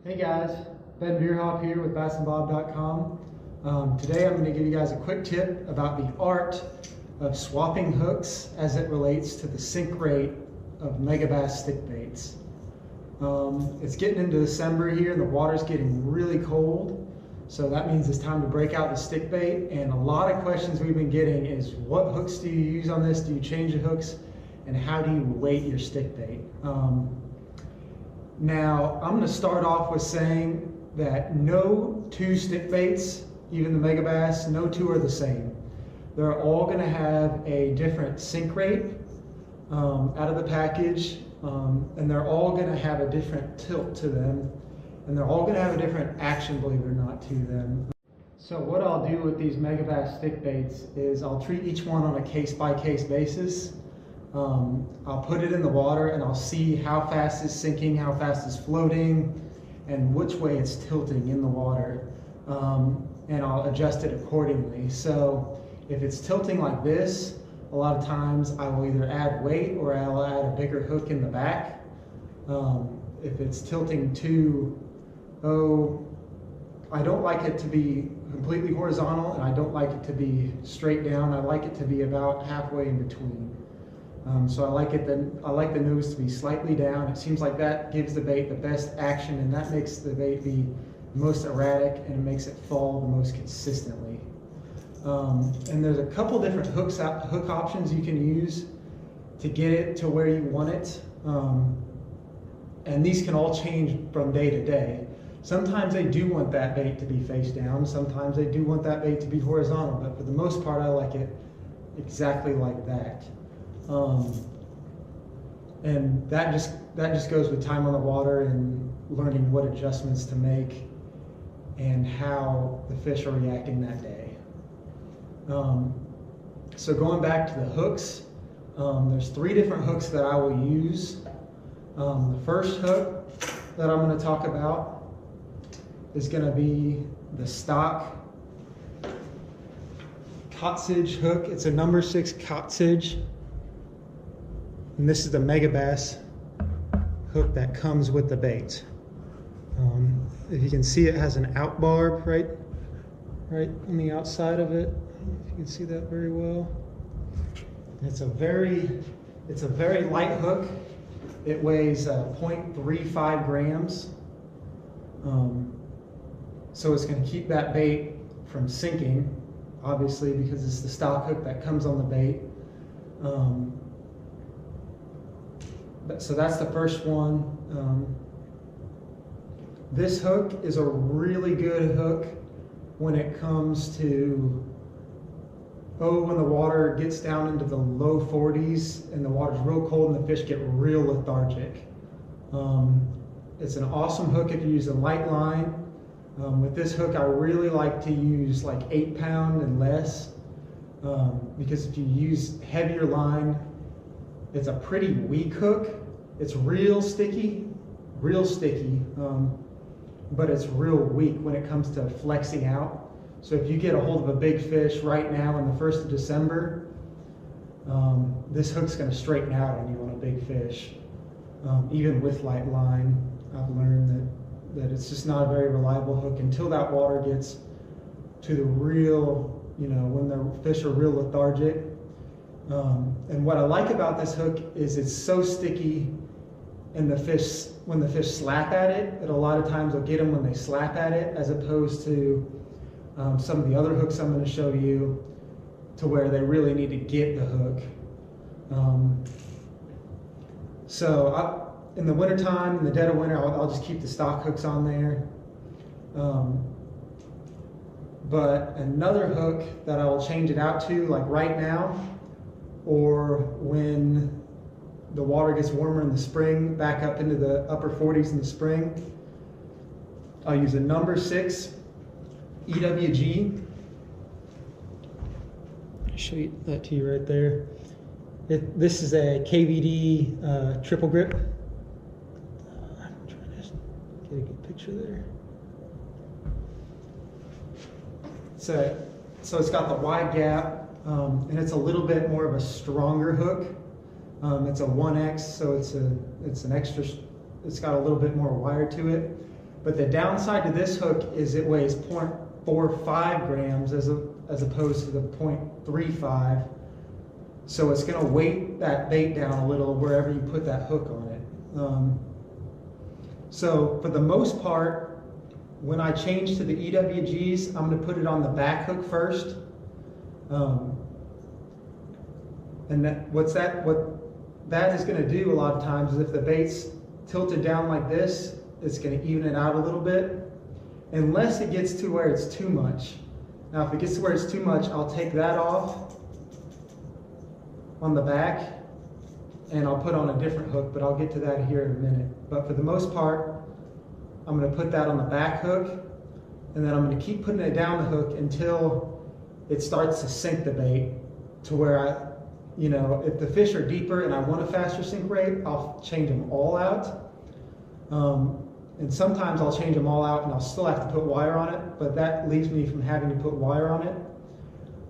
Hey guys, Ben Bierhoff here with bassandbob.com. Today I'm going to give you guys a quick tip about the art of swapping hooks as it relates to the sink rate of Megabass stick baits. It's getting into December here and the water's getting really cold, so that means it's time to break out the stick bait. And a lot of questions we've been getting is, what hooks do you use on this? Do you change the hooks? And how do you weight your stick bait? Now, I'm going to start off with saying that no two stick baits, even the Megabass, no two are the same. They're all going to have a different sink rate out of the package, and they're all going to have a different tilt to them, and they're all going to have a different action, believe it or not, to them. So what I'll do with these Megabass stick baits is I'll treat each one on a case-by-case basis. I'll put it in the water and I'll see how fast it's sinking, how fast it's floating, and which way it's tilting in the water. And I'll adjust it accordingly. So if it's tilting like this, a lot of times I will either add weight or I'll add a bigger hook in the back. If it's tilting too, I don't like it to be completely horizontal and I don't like it to be straight down. I like it to be about halfway in between. So I like the nose to be slightly down. It seems like that gives the bait the best action, and that makes the bait be the most erratic, and it makes it fall the most consistently. And there's a couple different hook options you can use to get it to where you want it. And these can all change from day to day. Sometimes they do want that bait to be face down. Sometimes they do want that bait to be horizontal, but for the most part I like it exactly like that. And that just goes with time on the water and learning what adjustments to make and how the fish are reacting that day. So going back to the hooks, there's 3 different hooks that I will use. The first hook that I'm going to talk about is going to be the stock Cottage hook. It's a number 6 Cottage. And this is the Megabass hook that comes with the bait. If you can see, it has an out barb right on the outside of it. I don't know if you can see that very well. It's a very light hook. It weighs 0.35 grams. So it's going to keep that bait from sinking, obviously, because it's the stock hook that comes on the bait. So that's the first one. This hook is a really good hook when it comes to, when the water gets down into the low 40s and the water's real cold and the fish get real lethargic. It's an awesome hook if you're using light line. With this hook, I really like to use like 8-pound and less, because if you use heavier line, it's a pretty weak hook. It's real sticky, but it's real weak when it comes to flexing out. So if you get a hold of a big fish right now on the 1st of December, this hook's going to straighten out on you on a big fish. Even with light line, I've learned that it's just not a very reliable hook until that water gets to the real, when the fish are real lethargic. And what I like about this hook is it's so sticky, and when the fish slap at it, a lot of times will get them when they slap at it, as opposed to some of the other hooks I'm going to show you, to where they really need to get the hook. In the wintertime, in the dead of winter, I'll just keep the stock hooks on there. But another hook that I will change it out to, like right now, or when the water gets warmer in the spring, back up into the upper 40s in the spring, I'll use a number 6 EWG. I'll show you that to you right there. This is a KVD triple grip. I'm trying to get a good picture there. So it's got the wide gap, and it's a little bit more of a stronger hook. It's a 1X, so it's an extra. It's got a little bit more wire to it. But the downside to this hook is it weighs 0.45 grams as opposed to the 0.35. So it's going to weight that bait down a little wherever you put that hook on it. So for the most part, when I change to the EWGs, I'm going to put it on the back hook first. And what that is going to do a lot of times is if the bait's tilted down like this, it's going to even it out a little bit, unless it gets to where it's too much. Now, if it gets to where it's too much, I'll take that off on the back and I'll put on a different hook, but I'll get to that here in a minute. But for the most part, I'm going to put that on the back hook, and then I'm going to keep putting it down the hook until it starts to sink the bait to where if the fish are deeper and I want a faster sink rate, I'll change them all out. And sometimes I'll change them all out and I'll still have to put wire on it, but that leaves me from having to put wire on it.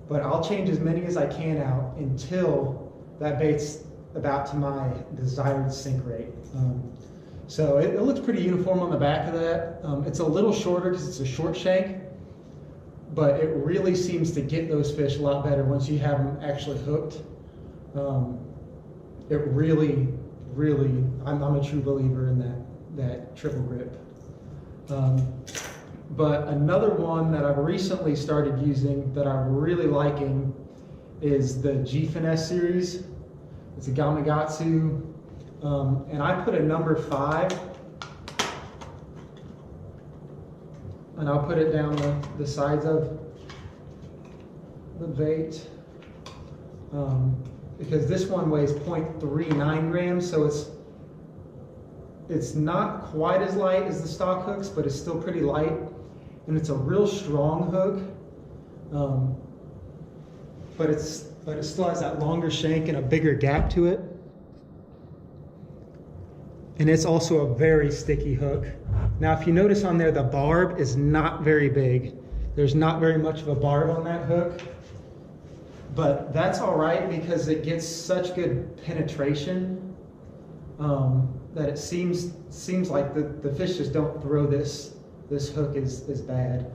But I'll change as many as I can out until that bait's about to my desired sink rate. So it looks pretty uniform on the back of that. It's a little shorter because it's a short shank, but it really seems to get those fish a lot better once you have them actually hooked. It really, I'm a true believer in that triple grip. But another one that I've recently started using that I'm really liking is the G-Finesse series. It's a Gamakatsu, and I put a number 5, and I'll put it down the sides of the bait, because this one weighs 0.39 grams, so it's not quite as light as the stock hooks, but it's still pretty light, and it's a real strong hook, but it still has that longer shank and a bigger gap to it. And it's also a very sticky hook. Now, if you notice on there, the barb is not very big. There's not very much of a barb on that hook, but that's all right because it gets such good penetration that it seems like the fish just don't throw this hook as bad.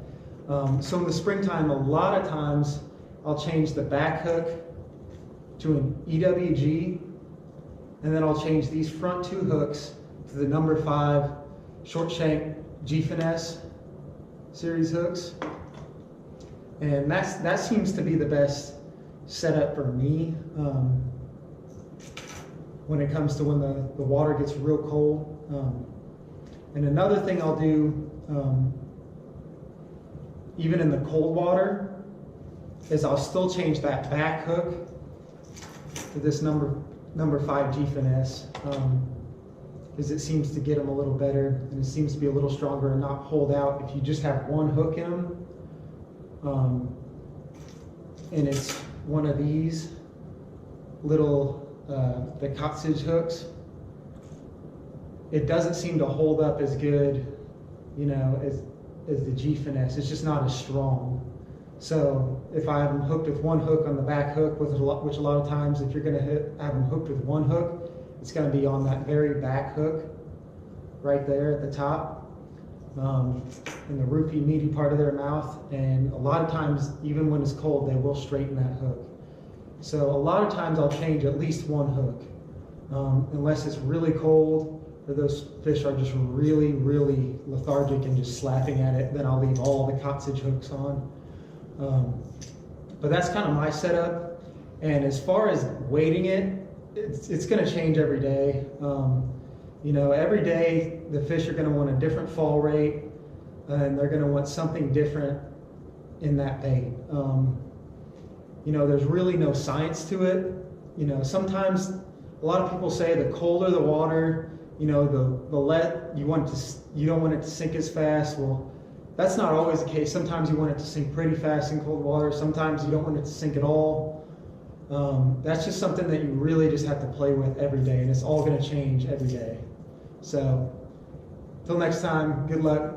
So in the springtime, a lot of times I'll change the back hook to an EWG, and then I'll change these front 2 hooks to the number 5 short shank G-Finesse series hooks. And that seems to be the best setup for me when it comes to when the water gets real cold. And another thing I'll do, even in the cold water, is I'll still change that back hook to this number 5 G-Finesse, because it seems to get them a little better, and it seems to be a little stronger and not hold out if you just have one hook in them. And it's one of these little the cottage hooks. It doesn't seem to hold up as good, as the G-Finesse. It's just not as strong. So if I'm hooked with one hook on the back hook, which a lot of times if you're going to have them hooked with one hook, it's going to be on that very back hook right there at the top, in the roofy, meaty part of their mouth. And a lot of times, even when it's cold, they will straighten that hook. So a lot of times I'll change at least one hook, unless it's really cold or those fish are just really, really lethargic and just slapping at it. Then I'll leave all the cottage hooks on. But that's kind of my setup. And as far as weighting it's going to change every day. Every day the fish are going to want a different fall rate, and they're going to want something different in that bait. There's really no science to it. Sometimes a lot of people say the colder the water, you don't want it to sink as fast. Well, that's not always the case. Sometimes you want it to sink pretty fast in cold water. Sometimes you don't want it to sink at all. That's just something that you really just have to play with every day, and it's all going to change every day. So, till next time, good luck.